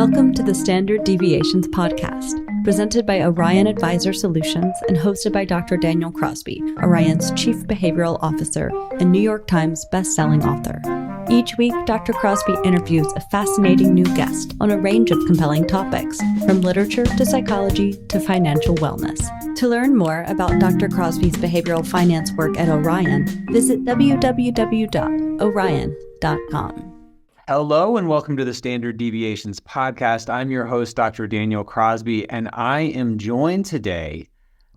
Welcome to the Standard Deviations podcast, presented by Orion Advisor Solutions and hosted by Dr. Daniel Crosby, Orion's Chief Behavioral Officer and New York Times bestselling author. Each week, Dr. Crosby interviews a fascinating new guest on a range of compelling topics, from literature to psychology to financial wellness. To learn more about Dr. Crosby's behavioral finance work at Orion, visit www.orion.com. Hello and welcome to the Standard Deviations podcast. I'm your host, Dr. Daniel Crosby, and I am joined today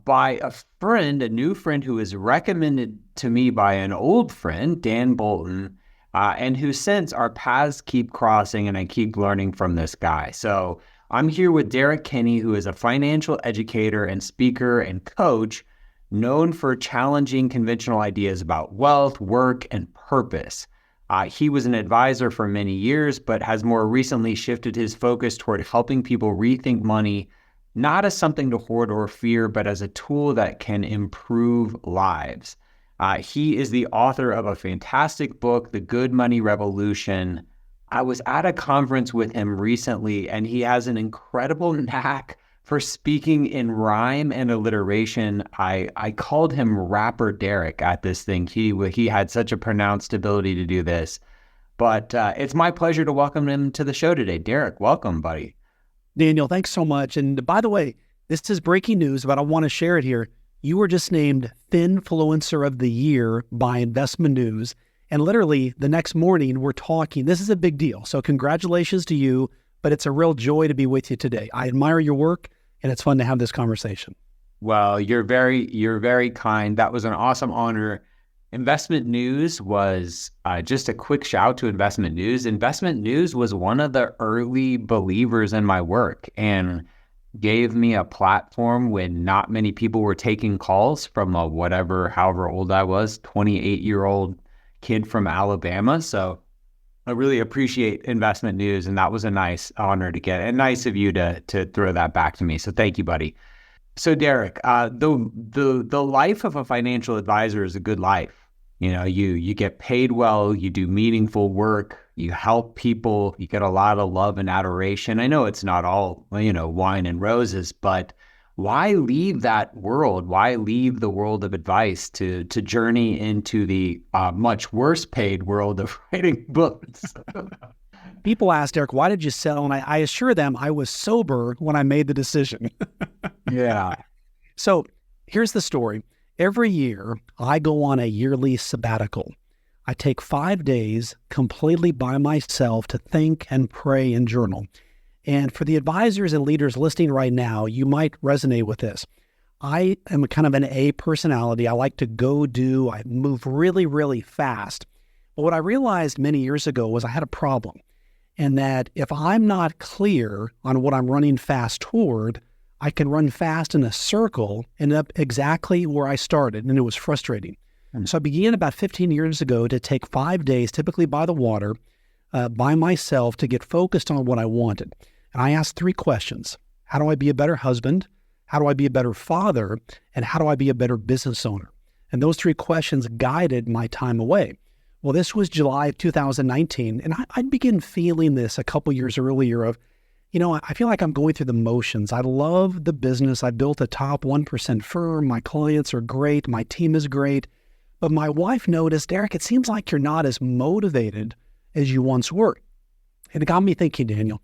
by a new friend who was recommended to me by an old friend, Dan Bolton, and who since our paths keep crossing and I keep learning from this guy. So I'm here with Derrick Kinney, who is a financial educator and speaker and coach known for challenging conventional ideas about wealth, work, and purpose. He was an advisor for many years, but has more recently shifted his focus toward helping people rethink money, not as something to hoard or fear, but as a tool that can improve lives. He is the author of a fantastic book, The Good Money Revolution. I was at a conference with him recently, and he has an incredible knack for speaking in rhyme and alliteration. I called him Rapper Derrick at this thing. He had such a pronounced ability to do this. But it's my pleasure to welcome him to the show today. Derrick, welcome, buddy. Daniel, thanks so much. And by the way, this is breaking news, but I want to share it here. You were just named Finfluencer of the Year by Investment News. And literally the next morning we're talking. This is a big deal. So congratulations to you, but it's a real joy to be with you today. I admire your work, and it's fun to have this conversation. Well, you're very kind. That was an awesome honor. Investment News was just a quick shout to Investment News. Investment News was one of the early believers in my work and gave me a platform when not many people were taking calls from however old I was, 28-year-old kid from Alabama. So I really appreciate Investment News, and that was a nice honor to get, and nice of you to throw that back to me. So thank you, buddy. So Derrick, the life of a financial advisor is a good life. You know, you get paid well, you do meaningful work, you help people, you get a lot of love and adoration. I know it's not all, wine and roses, but why leave that world? Why leave the world of advice to journey into the much worse paid world of writing books? People ask, Derrick, why did you sell? And I assure them I was sober when I made the decision. Yeah. So here's the story. Every year, I go on a yearly sabbatical. I take 5 days completely by myself to think and pray and journal. And for the advisors and leaders listening right now, you might resonate with this. I am kind of an A personality. I like to I move really, really fast. But what I realized many years ago was I had a problem. And that if I'm not clear on what I'm running fast toward, I can run fast in a circle and end up exactly where I started. And it was frustrating. So I began about 15 years ago to take 5 days, typically by the water, by myself to get focused on what I wanted. And I asked 3 questions. How do I be a better husband? How do I be a better father? And how do I be a better business owner? And those 3 questions guided my time away. Well, this was July of 2019, and I'd begin feeling this a couple years earlier of, I feel like I'm going through the motions. I love the business. I built a top 1% firm. My clients are great. My team is great. But my wife noticed, Derrick, it seems like you're not as motivated as you once were. And it got me thinking, Daniel,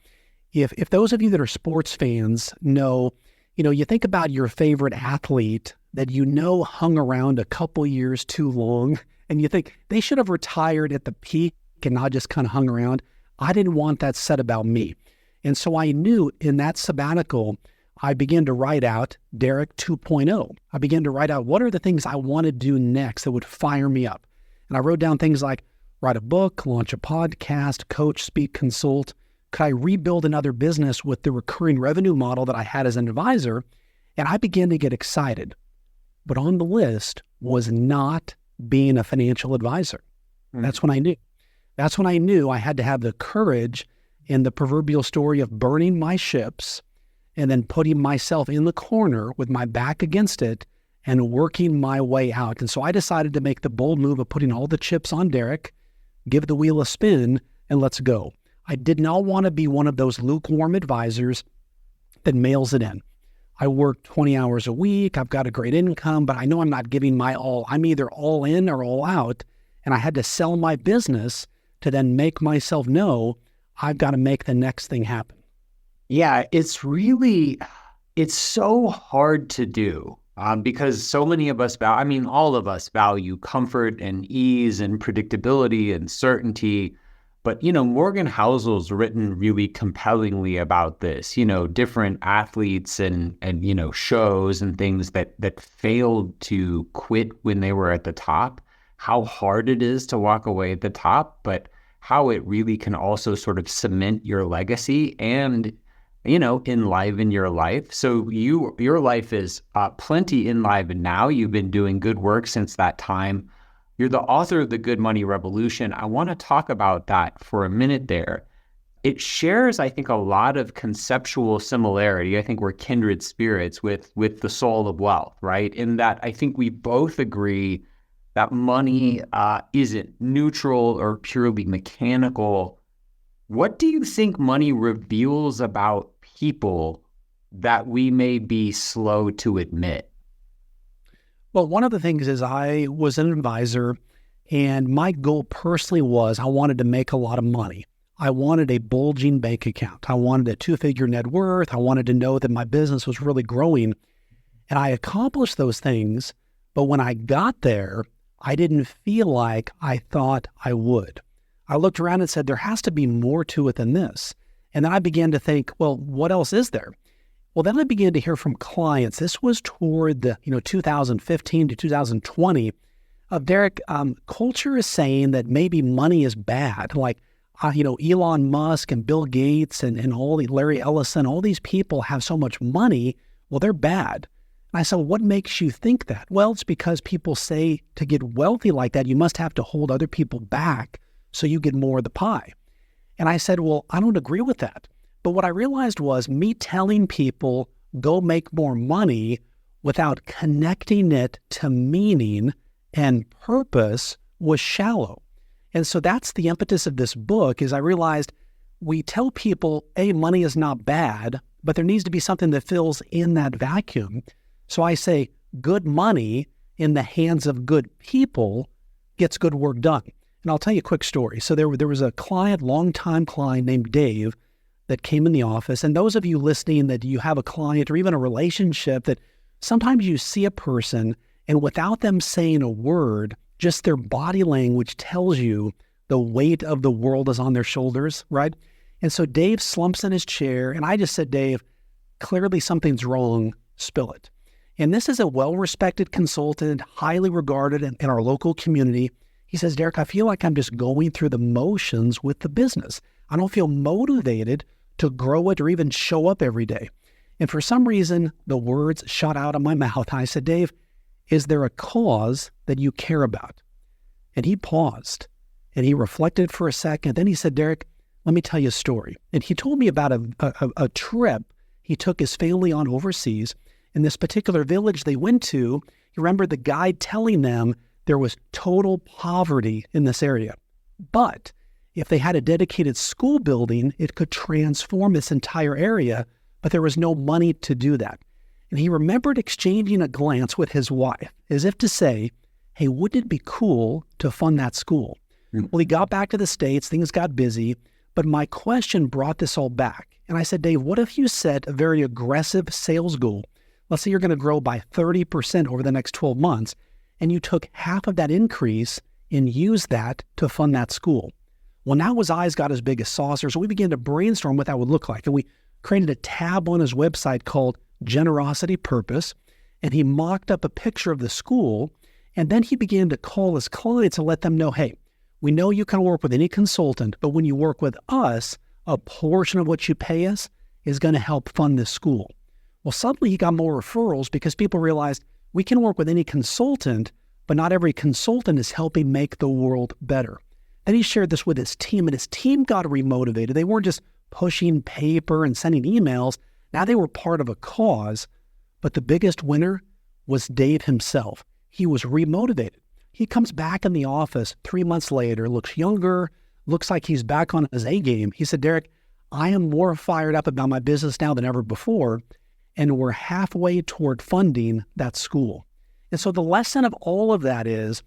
if those of you that are sports fans know, you think about your favorite athlete that hung around a couple years too long, and you think they should have retired at the peak and not just kind of hung around. I didn't want that said about me. And so I knew in that sabbatical, I began to write out Derrick 2.0. I began to write out what are the things I want to do next that would fire me up. And I wrote down things like write a book, launch a podcast, coach, speak, consult. Could I rebuild another business with the recurring revenue model that I had as an advisor? And I began to get excited. But on the list was not being a financial advisor. That's when I knew. That's when I knew I had to have the courage in the proverbial story of burning my ships and then putting myself in the corner with my back against it and working my way out. And so I decided to make the bold move of putting all the chips on Derrick, give the wheel a spin, and let's go. I did not want to be one of those lukewarm advisors that mails it in. I work 20 hours a week. I've got a great income, but I know I'm not giving my all. I'm either all in or all out. And I had to sell my business to then make myself know I've got to make the next thing happen. Yeah, it's so hard to do because so many of us all of us value comfort and ease and predictability and certainty. But, Morgan Housel's written really compellingly about this, different athletes and shows and things that failed to quit when they were at the top, how hard it is to walk away at the top, but how it really can also sort of cement your legacy and, enliven your life. So your life is plenty enlivened now. You've been doing good work since that time. You're the author of The Good Money Revolution. I want to talk about that for a minute there. It shares, I think, a lot of conceptual similarity. I think we're kindred spirits with The Soul of Wealth, right? In that I think we both agree that money isn't neutral or purely mechanical. What do you think money reveals about people that we may be slow to admit? Well, one of the things is I was an advisor, and my goal personally was I wanted to make a lot of money. I wanted a bulging bank account. I wanted a 2-figure net worth. I wanted to know that my business was really growing. And I accomplished those things, but when I got there, I didn't feel like I thought I would. I looked around and said, there has to be more to it than this. And then I began to think, well, what else is there? Well, then I began to hear from clients. This was toward the 2015 to 2020. Derrick, culture is saying that maybe money is bad. Like, Elon Musk and Bill Gates and Larry Ellison, all these people have so much money. Well, they're bad. And I said, well, what makes you think that? Well, it's because people say to get wealthy like that, you must have to hold other people back so you get more of the pie. And I said, well, I don't agree with that. But what I realized was me telling people, go make more money without connecting it to meaning and purpose was shallow. And so that's the impetus of this book is I realized we tell people, money is not bad, but there needs to be something that fills in that vacuum. So I say good money in the hands of good people gets good work done. And I'll tell you a quick story. So there was a longtime client named Dave that came in the office. And those of you listening that you have a client or even a relationship that sometimes you see a person and without them saying a word, just their body language tells you the weight of the world is on their shoulders, right? And so Dave slumps in his chair and I just said, Dave, clearly something's wrong, spill it. And this is a well-respected consultant, highly regarded in our local community. He says, Derrick, I feel like I'm just going through the motions with the business. I don't feel motivated to grow it or even show up every day. And for some reason, the words shot out of my mouth. I said, Dave, is there a cause that you care about? And he paused and he reflected for a second. Then he said, Derrick, let me tell you a story. And he told me about a trip he took his family on overseas. In this particular village they went to, you remember the guide telling them there was total poverty in this area. But if they had a dedicated school building, it could transform this entire area, but there was no money to do that. And he remembered exchanging a glance with his wife, as if to say, hey, wouldn't it be cool to fund that school? Well, he got back to the States, things got busy, but my question brought this all back. And I said, Dave, what if you set a very aggressive sales goal? Let's say you're going to grow by 30% over the next 12 months, and you took half of that increase and used that to fund that school. Well, now his eyes got as big as saucers, so we began to brainstorm what that would look like. And we created a tab on his website called Generosity Purpose, and he mocked up a picture of the school, and then he began to call his clients and let them know, hey, we know you can work with any consultant, but when you work with us, a portion of what you pay us is going to help fund this school. Well, suddenly he got more referrals because people realized we can work with any consultant, but not every consultant is helping make the world better. Then he shared this with his team, and his team got remotivated. They weren't just pushing paper and sending emails. Now they were part of a cause, but the biggest winner was Dave himself. He was remotivated. He comes back in the office 3 months later, looks younger, looks like he's back on his A game. He said, Derrick, I am more fired up about my business now than ever before, and we're halfway toward funding that school. And so the lesson of all of that is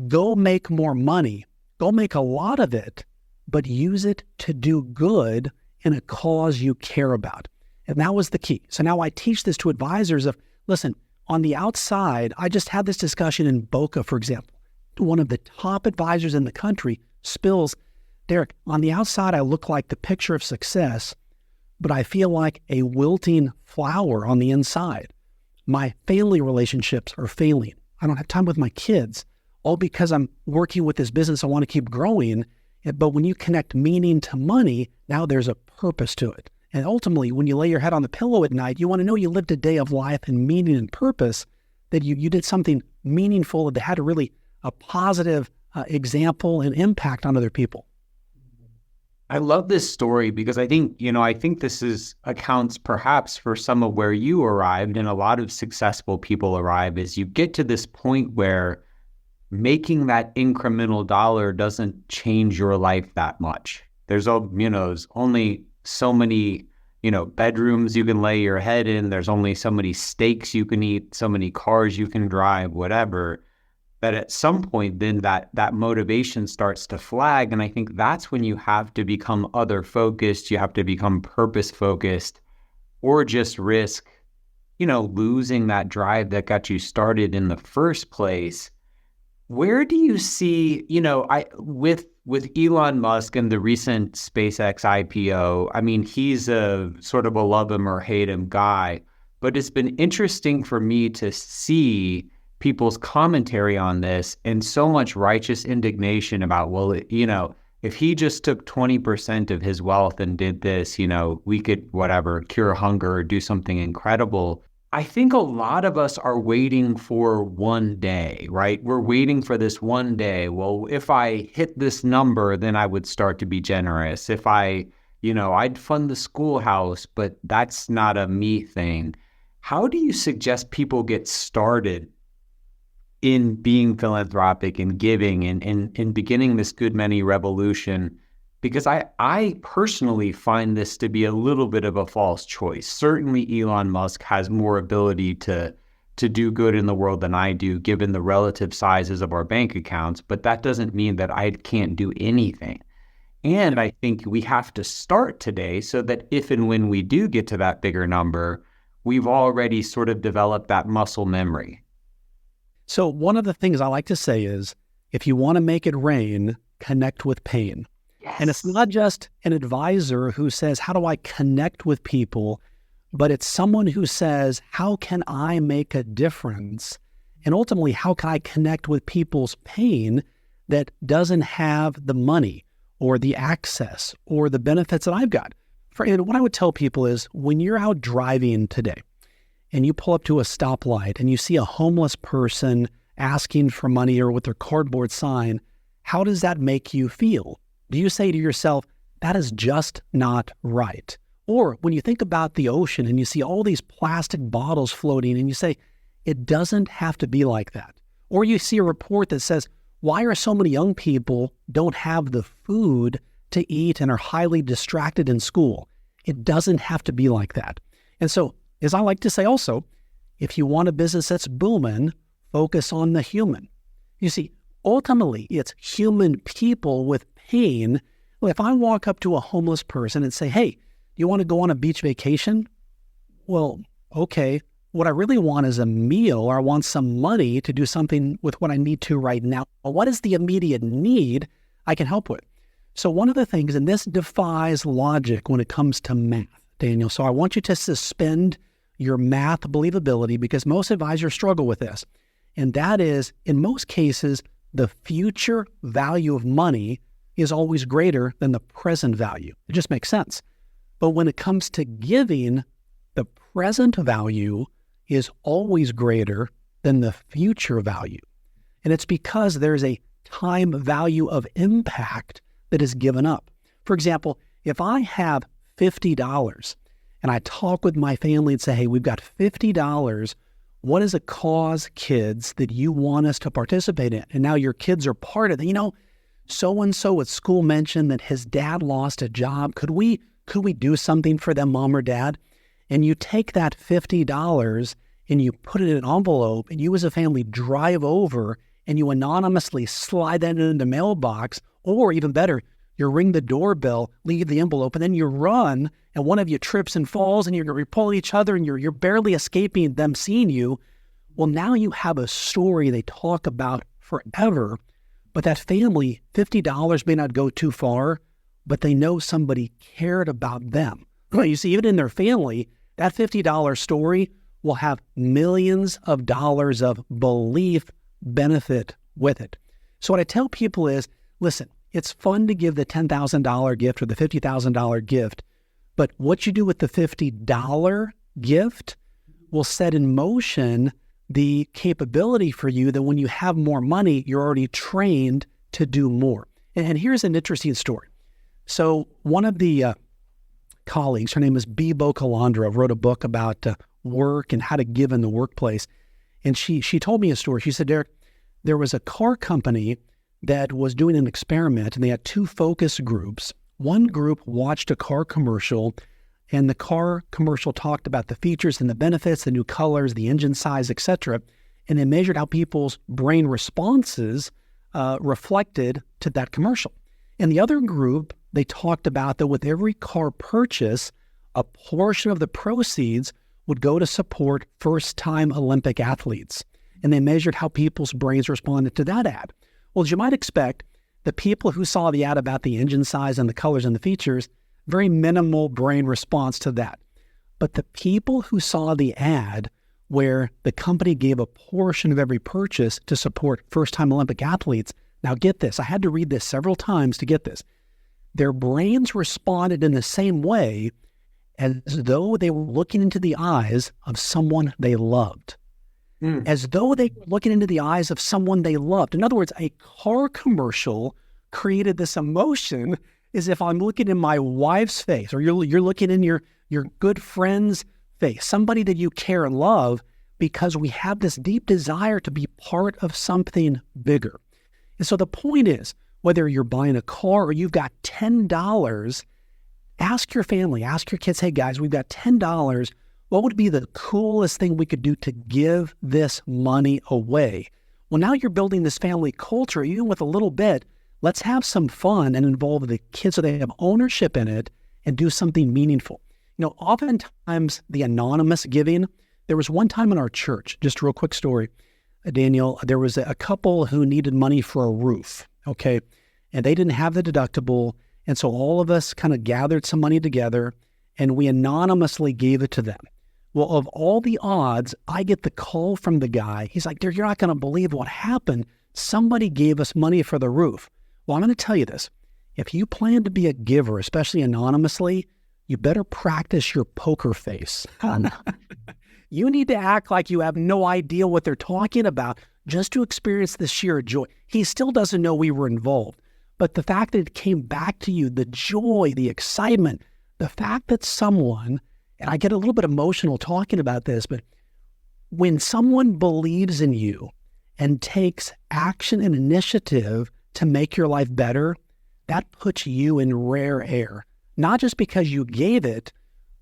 go make more money, go make a lot of it, but use it to do good in a cause you care about. And that was the key. So now I teach this to advisors of, listen, on the outside, I just had this discussion in Boca, for example. One of the top advisors in the country spills, Derrick, on the outside, I look like the picture of success, but I feel like a wilting flower on the inside. My family relationships are failing. I don't have time with my kids, all because I'm working with this business I want to keep growing. But when you connect meaning to money, now there's a purpose to it. And ultimately, when you lay your head on the pillow at night, you want to know you lived a day of life and meaning and purpose, that you did something meaningful that had a positive example and impact on other people. I love this story because I think this accounts perhaps for some of where you arrived and a lot of successful people arrive, is you get to this point where making that incremental dollar doesn't change your life that much. There's only so many, bedrooms you can lay your head in. There's only so many steaks you can eat, so many cars you can drive, whatever. That at some point, then that motivation starts to flag. And I think that's when you have to become other focused, you have to become purpose focused, or just risk, losing that drive that got you started in the first place. Where do you see, with Elon Musk and the recent SpaceX IPO, I mean, he's a sort of a love him or hate him guy, but it's been interesting for me to see people's commentary on this and so much righteous indignation about, well, if he just took 20% of his wealth and did this, we could, cure hunger or do something incredible. I think a lot of us are waiting for one day, right? We're waiting for this one day. Well, if I hit this number, then I would start to be generous. If I'd fund the schoolhouse, but that's not a me thing. How do you suggest people get started in being philanthropic and giving and beginning this good money revolution? Because I personally find this to be a little bit of a false choice. Certainly Elon Musk has more ability to do good in the world than I do, given the relative sizes of our bank accounts, but that doesn't mean that I can't do anything. And I think we have to start today so that if and when we do get to that bigger number, we've already sort of developed that muscle memory. So one of the things I like to say is, if you want to make it rain, connect with pain. Yes. And it's not just an advisor who says, how do I connect with people? But it's someone who says, how can I make a difference? And ultimately, how can I connect with people's pain that doesn't have the money or the access or the benefits that I've got? And what I would tell people is, when you're out driving today, and you pull up to a stoplight and you see a homeless person asking for money or with their cardboard sign, how does that make you feel? Do you say to yourself, that is just not right? Or when you think about the ocean and you see all these plastic bottles floating and you say, it doesn't have to be like that. Or you see a report that says, why are so many young people don't have the food to eat and are highly distracted in school? It doesn't have to be like that. And so, as I like to say also, if you want a business that's booming, focus on the human. You see, ultimately, it's human people with pain. Well, if I walk up to a homeless person and say, hey, do you want to go on a beach vacation? Well, okay. What I really want is a meal, or I want some money to do something with what I need to right now. Well, what is the immediate need I can help with? So one of the things, and this defies logic when it comes to math, Daniel, so I want you to suspend your math believability, because most advisors struggle with this. And that is, in most cases, the future value of money is always greater than the present value. It just makes sense. But when it comes to giving, the present value is always greater than the future value. And it's because there's a time value of impact that is given up. For example, if I have $50 and I talk with my family and say, hey, we've got $50. What is a cause, kids, that you want us to participate in? And now your kids are part of it. so-and-so at school mentioned that his dad lost a job. Could we do something for them, mom or dad? And you take that $50 and you put it in an envelope, and you as a family drive over and you anonymously slide that into the mailbox, or even better, you ring the doorbell, leave the envelope, and then you run, and one of you trips and falls, and you're pulling each other, and you're barely escaping them seeing you. Well, now you have a story they talk about forever, but that family, $50 may not go too far, but they know somebody cared about them. You see, even in their family, that $50 story will have millions of dollars of belief benefit with it. So what I tell people is, listen, it's fun to give the $10,000 gift or the $50,000 gift, but what you do with the $50 gift will set in motion the capability for you that when you have more money, you're already trained to do more. And here's an interesting story. So one of the colleagues, her name is Bibo Calandra, wrote a book about work and how to give in the workplace. And she told me a story. She said, Derrick, there was a car company that was doing an experiment, and they had two focus groups. One group watched a car commercial, and the car commercial talked about the features and the benefits, the new colors, the engine size, etc. And they measured how people's brain responses reflected to that commercial. And the other group, they talked about that with every car purchase, a portion of the proceeds would go to support first-time Olympic athletes. And they measured how people's brains responded to that ad. Well, as you might expect, the people who saw the ad about the engine size and the colors and the features, very minimal brain response to that. But the people who saw the ad where the company gave a portion of every purchase to support first-time Olympic athletes, now get this, I had to read this several times to get this. Their brains responded in the same way as though they were looking into the eyes of someone they loved. As though they were looking into the eyes of someone they loved. In other words, a car commercial created this emotion as if I'm looking in my wife's face, or you're looking in your good friend's face, somebody that you care and love, because we have this deep desire to be part of something bigger. And so the point is, whether you're buying a car or you've got $10, ask your family, ask your kids, hey guys, we've got $10. What would be the coolest thing we could do to give this money away? Well, now you're building this family culture, even with a little bit. Let's have some fun and involve the kids so they have ownership in it and do something meaningful. You know, oftentimes the anonymous giving, there was one time in our church, just a real quick story, Daniel, there was a couple who needed money for a roof, okay? And they didn't have the deductible. And so all of us kind of gathered some money together and we anonymously gave it to them. Well, of all the odds, I get the call from the guy. He's like, Derrick, you're not going to believe what happened. Somebody gave us money for the roof. Well, I'm going to tell you this. If you plan to be a giver, especially anonymously, you better practice your poker face. You need to act like you have no idea what they're talking about just to experience the sheer joy. He still doesn't know we were involved. But the fact that it came back to you, the joy, the excitement, the fact that someone, and I get a little bit emotional talking about this, but when someone believes in you and takes action and initiative to make your life better, that puts you in rare air. Not just because you gave it,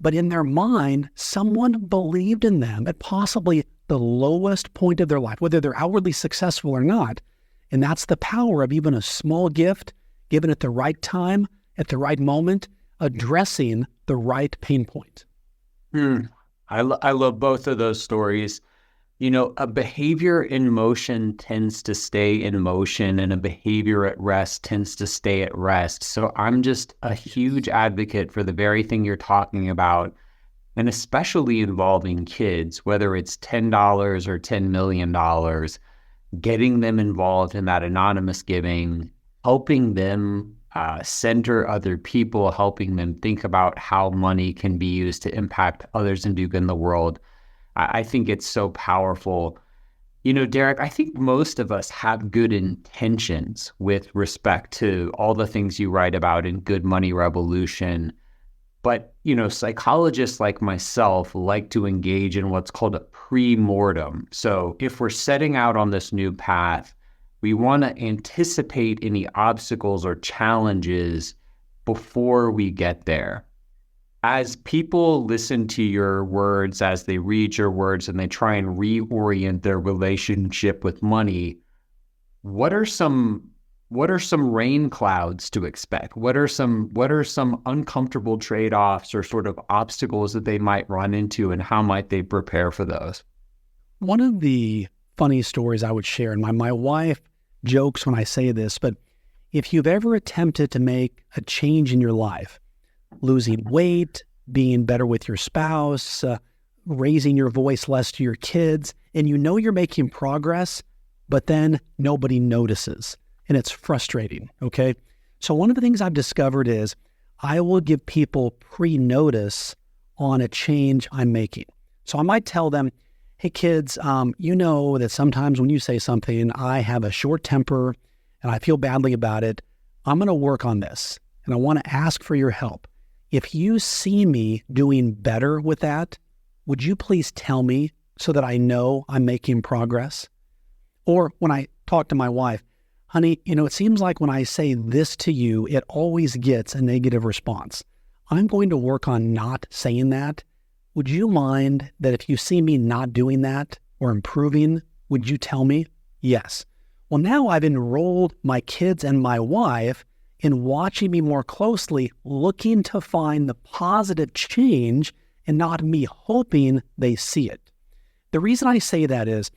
but in their mind, someone believed in them at possibly the lowest point of their life, whether they're outwardly successful or not. And that's the power of even a small gift given at the right time, at the right moment, addressing the right pain point. I love both of those stories. You know, a behavior in motion tends to stay in motion, and a behavior at rest tends to stay at rest. So I'm just a huge advocate for the very thing you're talking about, and especially involving kids, whether it's $10 or $10 million, getting them involved in that anonymous giving, helping them center other people, helping them think about how money can be used to impact others and do good in the world. I think it's so powerful. You know, Derrick, I think most of us have good intentions with respect to all the things you write about in Good Money Revolution. But, you know, psychologists like myself like to engage in what's called a pre-mortem. So if we're setting out on this new path, we want to anticipate any obstacles or challenges before we get there. As people listen to your words, as they read your words, and they try and reorient their relationship with money, what are some rain clouds to expect? What are some uncomfortable trade-offs or sort of obstacles that they might run into, and how might they prepare for those? One of the funny stories I would share, and my wife jokes when I say this, but if you've ever attempted to make a change in your life, losing weight, being better with your spouse, raising your voice less to your kids, and you know you're making progress, but then nobody notices, and it's frustrating, okay? So one of the things I've discovered is I will give people pre-notice on a change I'm making. So I might tell them, hey kids, you know that sometimes when you say something, I have a short temper and I feel badly about it. I'm going to work on this, and I want to ask for your help. If you see me doing better with that, would you please tell me so that I know I'm making progress? Or when I talk to my wife, honey, you know, it seems like when I say this to you, it always gets a negative response. I'm going to work on not saying that. Would you mind that if you see me not doing that or improving, would you tell me? Yes. Well, now I've enrolled my kids and my wife in watching me more closely, looking to find the positive change and not me hoping they see it. The reason I say that is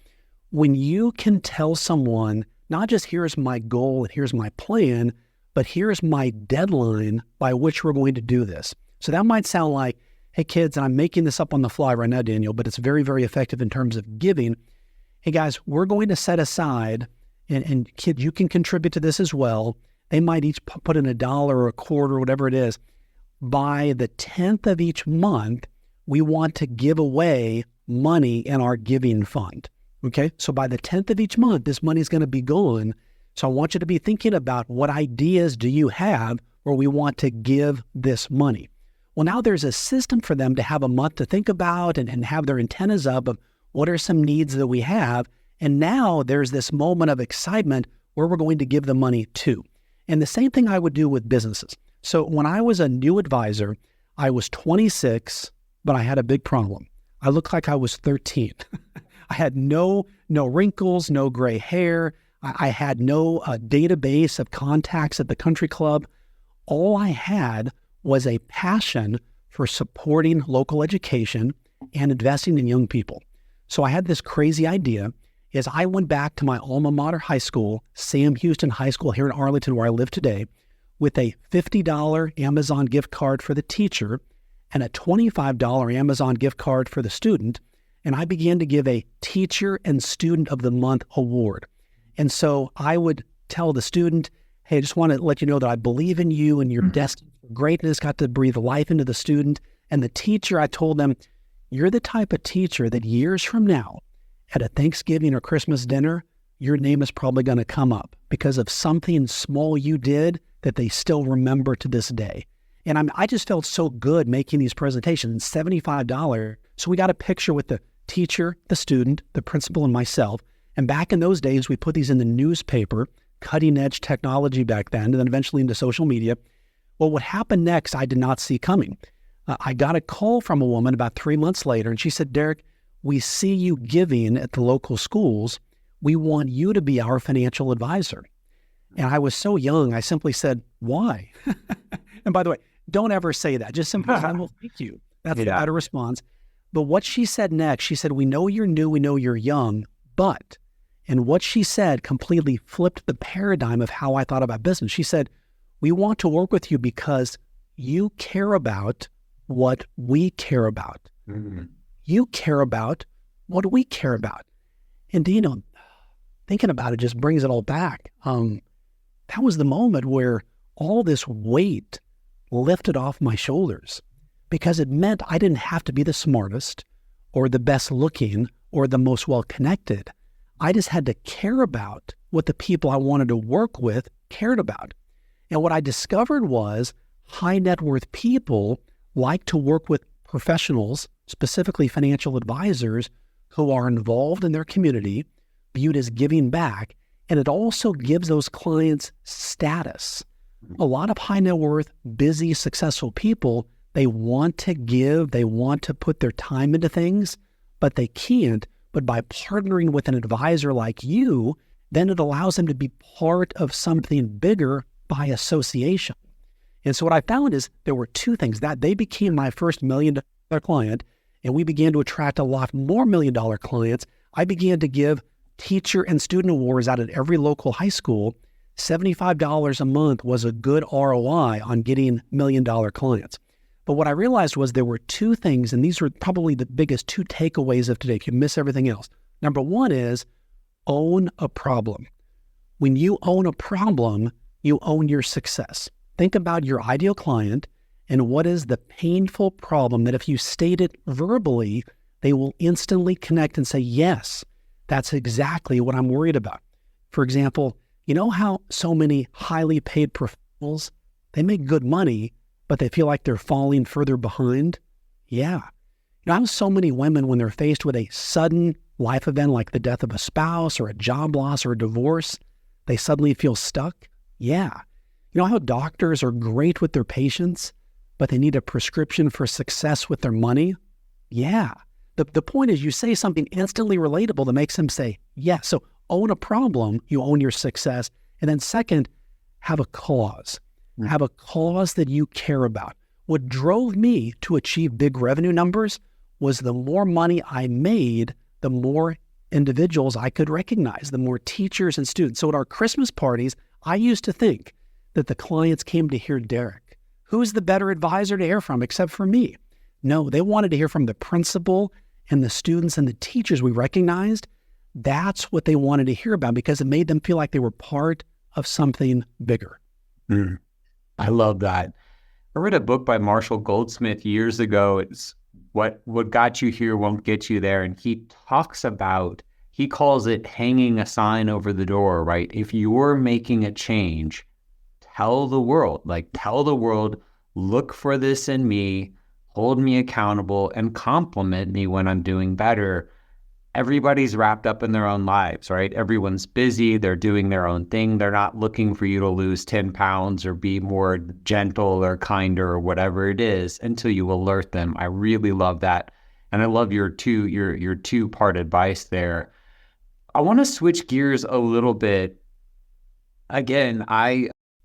when you can tell someone, not just here's my goal and here's my plan, but here's my deadline by which we're going to do this. So that might sound like, hey kids, and I'm making this up on the fly right now, Daniel, but it's very, very effective in terms of giving. Hey guys, we're going to set aside, and kids, you can contribute to this as well. They might each put in $1 or a quarter, whatever it is. By the 10th of each month, we want to give away money in our giving fund. Okay, so by the 10th of each month, this money is going to be gone. So I want you to be thinking about what ideas do you have where we want to give this money. Well, now there's a system for them to have a month to think about and have their antennas up of what are some needs that we have. And now there's this moment of excitement where we're going to give the money to. And the same thing I would do with businesses. So when I was a new advisor, I was 26, but I had a big problem. I looked like I was 13. I had no wrinkles, no gray hair. I had no database of contacts at the country club. All I had was a passion for supporting local education and investing in young people. So I had this crazy idea is I went back to my alma mater high school, Sam Houston High School here in Arlington, where I live today, with a $50 Amazon gift card for the teacher and a $25 Amazon gift card for the student. And I began to give a Teacher and Student of the Month award. And so I would tell the student, hey, I just want to let you know that I believe in you and your destined for greatness, got to breathe life into the student. And the teacher, I told them, you're the type of teacher that years from now, at a Thanksgiving or Christmas dinner, your name is probably going to come up because of something small you did that they still remember to this day. And I just felt so good making these presentations, $75. So we got a picture with the teacher, the student, the principal, and myself. And back in those days, we put these in the newspaper, cutting edge technology back then, and then eventually into social media. Well, what happened next, I did not see coming. I got a call from a woman about 3 months later, and she said, Derrick, we see you giving at the local schools. We want you to be our financial advisor. And I was so young, I simply said, why? And by the way, don't ever say that. Just simply say, well, thank you. That's a better response. But what she said next, she said, we know you're new, we know you're young, but, and what she said completely flipped the paradigm of how I thought about business. She said, we want to work with you because you care about what we care about. Mm-hmm. You care about what we care about. And, you know, thinking about it just brings it all back. That was the moment where all this weight lifted off my shoulders because it meant I didn't have to be the smartest or the best looking or the most well-connected. I just had to care about what the people I wanted to work with cared about. And what I discovered was high net worth people like to work with professionals, specifically financial advisors, who are involved in their community, viewed as giving back, And it also gives those clients status. A lot of high net worth, busy, successful people, they want to give, they want to put their time into things, but they can't. But by partnering with an advisor like you, then it allows them to be part of something bigger by association. And so what I found is there were two things. That they became my first $1 million client, and we began to attract a lot more $1 million clients. I began to give teacher and student awards out at every local high school. $75 a month was a good ROI on getting $1 million clients. But what I realized was there were two things, and these were probably the biggest two takeaways of today if you miss everything else. Number one is own a problem. When you own a problem, you own your success. Think about your ideal client and what is the painful problem that if you state it verbally, they will instantly connect and say, yes, that's exactly what I'm worried about. For example, you know how so many highly paid professionals, they make good money, but they feel like they're falling further behind? Yeah. You know how so many women, when they're faced with a sudden life event like the death of a spouse or a job loss or a divorce, they suddenly feel stuck? Yeah. You know how doctors are great with their patients, but they need a prescription for success with their money? Yeah. The point is you say something instantly relatable that makes them say, yes. So own a problem, you own your success. And then second, have a cause. Have a cause that you care about. What drove me to achieve big revenue numbers was the more money I made, the more individuals I could recognize, the more teachers and students. So at our Christmas parties, I used to think that the clients came to hear Derrick. Who's the better advisor to hear from except for me? No, they wanted to hear from the principal and the students and the teachers we recognized. That's what they wanted to hear about because it made them feel like they were part of something bigger. I love that. I read a book by Marshall Goldsmith years ago. It's what got you here won't get you there. And he talks about, he calls it hanging a sign over the door, right? If you're making a change, tell the world, look for this in me, hold me accountable, and compliment me when I'm doing better. Everybody's wrapped up in their own lives, right? Everyone's busy. They're doing their own thing. They're not looking for you to lose 10 pounds or be more gentle or kinder or whatever it is until you alert them. I really love that. And I love your two-part advice there. I want to switch gears a little bit. Again,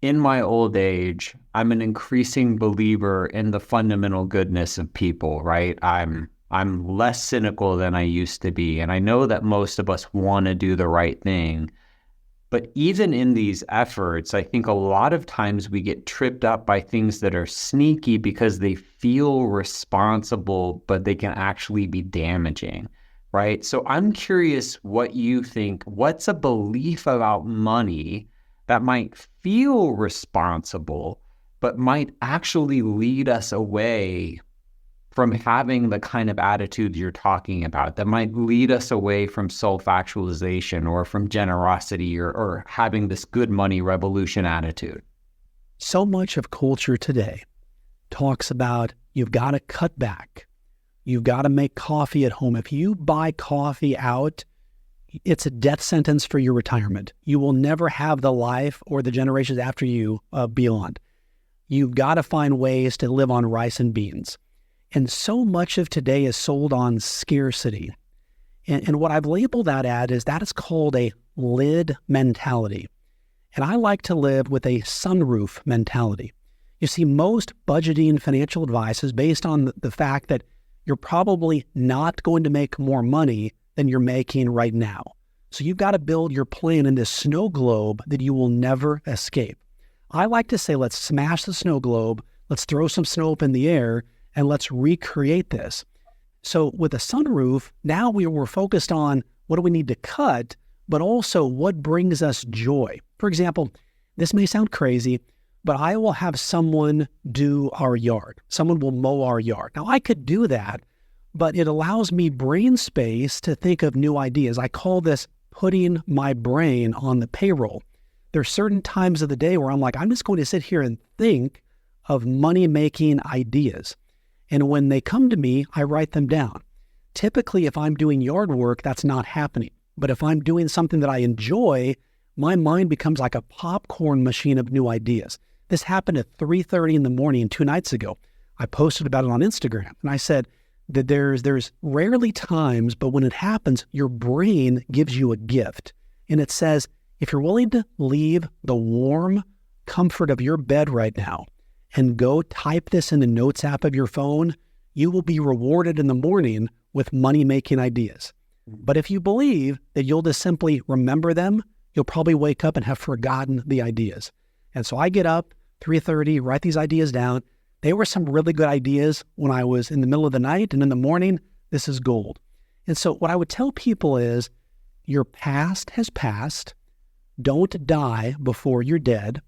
in my old age, I'm an increasing believer in the fundamental goodness of people, right? I'm less cynical than I used to be. And I know that most of us want to do the right thing. But even in these efforts, I think a lot of times we get tripped up by things that are sneaky because they feel responsible, but they can actually be damaging, right? So I'm curious what you think. What's a belief about money that might feel responsible, but might actually lead us away from having the kind of attitude you're talking about, that might lead us away from self-actualization or from generosity or having this good money revolution attitude? So much of culture today talks about you've got to cut back. You've got to make coffee at home. If you buy coffee out, it's a death sentence for your retirement. You will never have the life or the generations after you beyond. You've got to find ways to live on rice and beans. And so much of today is sold on scarcity. And what I've labeled that is called a lid mentality. And I like to live with a sunroof mentality. You see, most budgeting financial advice is based on the fact that you're probably not going to make more money than you're making right now. So you've got to build your plan in this snow globe that you will never escape. I like to say, let's smash the snow globe, let's throw some snow up in the air, and let's recreate this. So with a sunroof, now we're focused on what do we need to cut, but also what brings us joy. For example, this may sound crazy, but I will have someone do our yard. Someone will mow our yard. Now I could do that, but it allows me brain space to think of new ideas. I call this putting my brain on the payroll. There are certain times of the day where I'm like, I'm just going to sit here and think of money-making ideas. And when they come to me, I write them down. Typically, if I'm doing yard work, that's not happening. But if I'm doing something that I enjoy, my mind becomes like a popcorn machine of new ideas. This happened at 3:30 in the morning 2 nights ago. I posted about it on Instagram, and I said that there's rarely times, but when it happens, your brain gives you a gift. And it says, if you're willing to leave the warm comfort of your bed right now and go type this in the notes app of your phone, you will be rewarded in the morning with money-making ideas. But if you believe that you'll just simply remember them, you'll probably wake up and have forgotten the ideas. And so I get up 3:30, write these ideas down. They were some really good ideas when I was in the middle of the night, and in the morning, this is gold. And so what I would tell people is, your past has passed. Don't die before you're dead.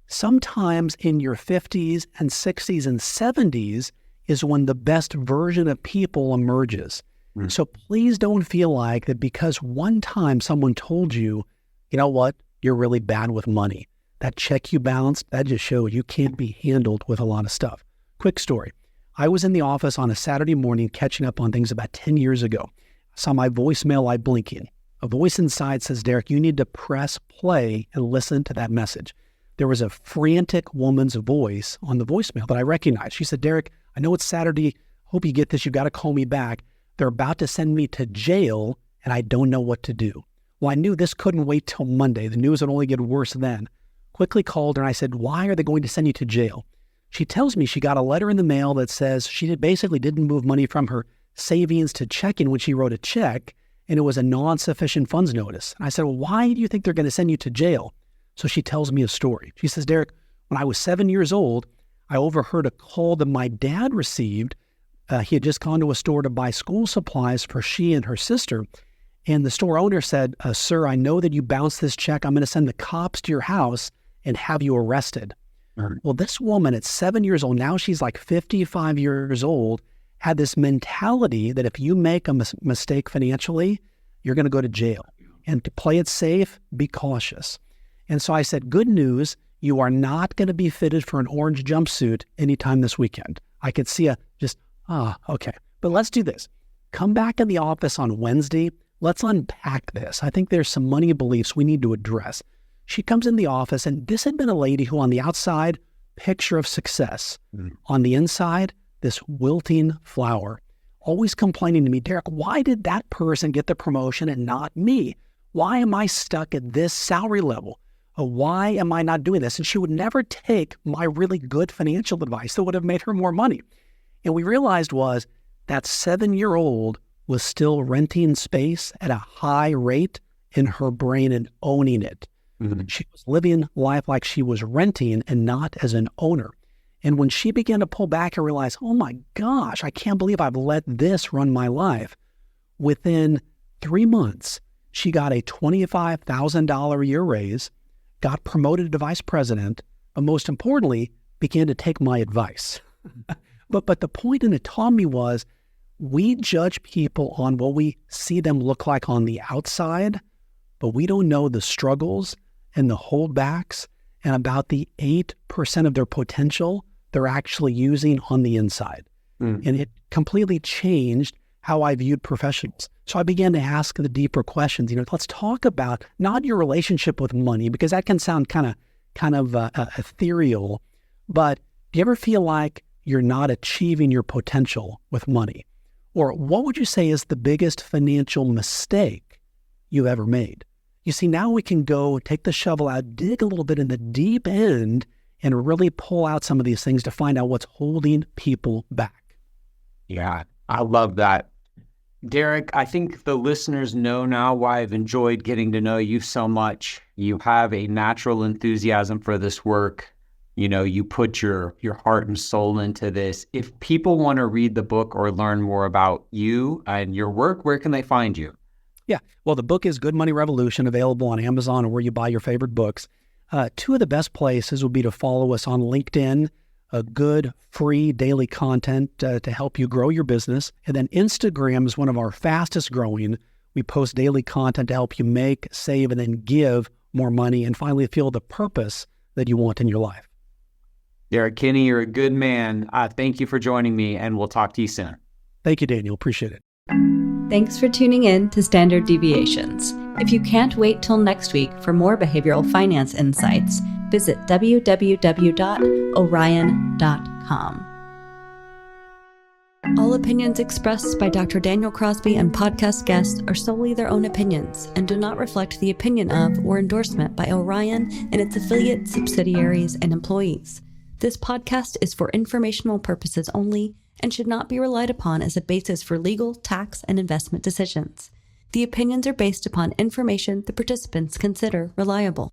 Sometimes in your 50s and 60s and 70s is when the best version of people emerges. So please don't feel like that because one time someone told you, you know what, you're really bad with money. That check you bounced, that just shows you can't be handled with a lot of stuff. Quick story. I was in the office on a Saturday morning catching up on things about 10 years ago. I saw my voicemail light blinking. A voice inside says, Derrick, you need to press play and listen to that message. There was a frantic woman's voice on the voicemail that I recognized. She said, Derrick, I know it's Saturday. Hope you get this. You got to call me back. They're about to send me to jail, and I don't know what to do. Well, I knew this couldn't wait till Monday. The news would only get worse then. Quickly called her, and I said, why are they going to send you to jail? She tells me she got a letter in the mail that says she basically didn't move money from her savings to checking when she wrote a check, and it was a non-sufficient funds notice. And I said, well, why do you think they're going to send you to jail? So she tells me a story. She says, Derrick, when I was 7 years old, I overheard a call that my dad received. He had just gone to a store to buy school supplies for she and her sister. And the store owner said, sir, I know that you bounced this check. I'm going to send the cops to your house and have you arrested. Well, this woman at 7 years old, now she's like 55 years old, had this mentality that if you make a mistake financially, you're going to go to jail. And to play it safe, be cautious. And so I said, good news, you are not going to be fitted for an orange jumpsuit anytime this weekend. I could see okay. But let's do this. Come back in the office on Wednesday. Let's unpack this. I think there's some money beliefs we need to address. She comes in the office, and this had been a lady who on the outside, picture of success. On the inside, this wilting flower, always complaining to me, Derrick, why did that person get the promotion and not me? Why am I stuck at this salary level? Why am I not doing this? And she would never take my really good financial advice that would have made her more money. And we realized was that 7-year-old was still renting space at a high rate in her brain and owning it. She was living life like she was renting and not as an owner. And when she began to pull back and realize, oh my gosh, I can't believe I've let this run my life. Within 3 months, she got a $25,000 a year raise, got promoted to vice president, but most importantly, began to take my advice. But the point in it taught me was we judge people on what we see them look like on the outside, but we don't know the struggles and the holdbacks and about the 8% of their potential they're actually using on the inside. And it completely changed how I viewed professionals. So I began to ask the deeper questions. Let's talk about not your relationship with money, because that can sound kind of ethereal, but do you ever feel like you're not achieving your potential with money? Or what would you say is the biggest financial mistake you ever made? You see, now we can go take the shovel out, dig a little bit in the deep end, and really pull out some of these things to find out what's holding people back. Yeah, I love that. Derrick, I think the listeners know now why I've enjoyed getting to know you so much. You have a natural enthusiasm for this work. You put your heart and soul into this. If people want to read the book or learn more about you and your work, where can they find you? Yeah, well, the book is Good Money Revolution, available on Amazon or where you buy your favorite books. 2 of the best places would be to follow us on LinkedIn, a good free daily content to help you grow your business. And then Instagram is one of our fastest growing. We post daily content to help you make, save, and then give more money and finally feel the purpose that you want in your life. Derrick Kinney, you're a good man. Thank you for joining me, and we'll talk to you soon. Thank you, Daniel. Appreciate it. Thanks for tuning in to Standard Deviations. If you can't wait till next week for more behavioral finance insights, visit www.orion.com. All opinions expressed by Dr. Daniel Crosby and podcast guests are solely their own opinions and do not reflect the opinion of or endorsement by Orion and its affiliates, subsidiaries, and employees. This podcast is for informational purposes only and should not be relied upon as a basis for legal, tax, and investment decisions. The opinions are based upon information the participants consider reliable.